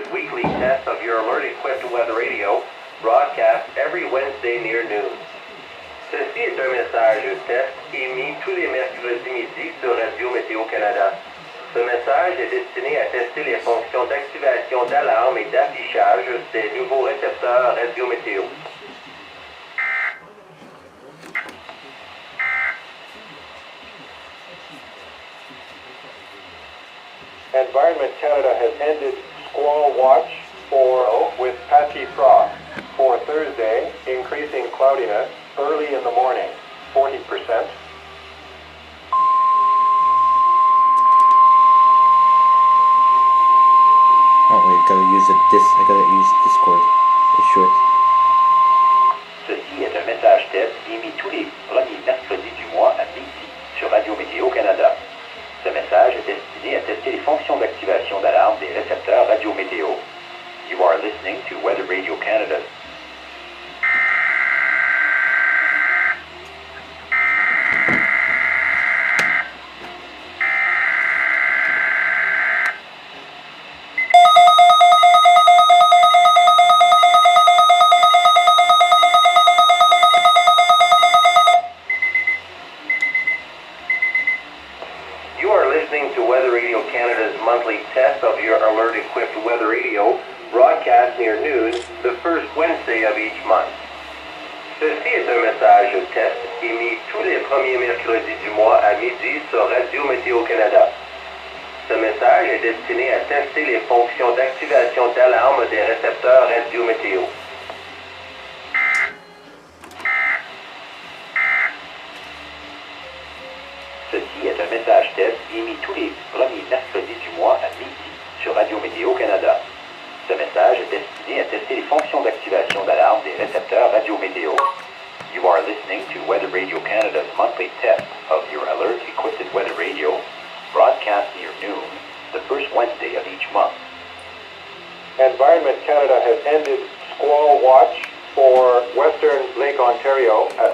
Canada's weekly test of your alert-equipped weather radio, broadcast every Wednesday near noon. Ceci est un message test émis tous les mercredis midi sur Radio Météo Canada. Ce message est destiné à tester les fonctions d'activation d'alarme et d'affichage des nouveaux récepteurs Radio Météo. Environment Canada has ended squall watch with patchy frost for Thursday, increasing cloudiness early in the morning, 40%. Oh wait, I gotta use Discord. It's short. Ceci est un message test émis tous les premiers mercredis du mois à midi sur Radio Météo Canada. Ce message est destiné à tester les fonctions d'activation d'alarme des récepteurs Radio Météo. You are listening to Weather Radio Canada. You are listening to Weather Radio Canada's monthly test of your alert-equipped weather radio, broadcast near noon, the first Wednesday of each month. Ceci est un message test émis tous les premiers mercredis du mois à midi sur Radio Météo Canada. Ce message est destiné à tester les fonctions d'activation d'alarme des récepteurs Radio Météo. Ceci est un message test émis tous les premiers mercredis du mois à midi sur Radio Météo Canada. Ce message est destiné à tester les fonctions d'activation d'alarme des récepteurs Radio Météo. You are listening to Weather Radio Canada's monthly test of your alert-equipped weather radio, broadcast near noon, the first Wednesday of each month. Environment Canada has ended squall watch for Western Lake Ontario at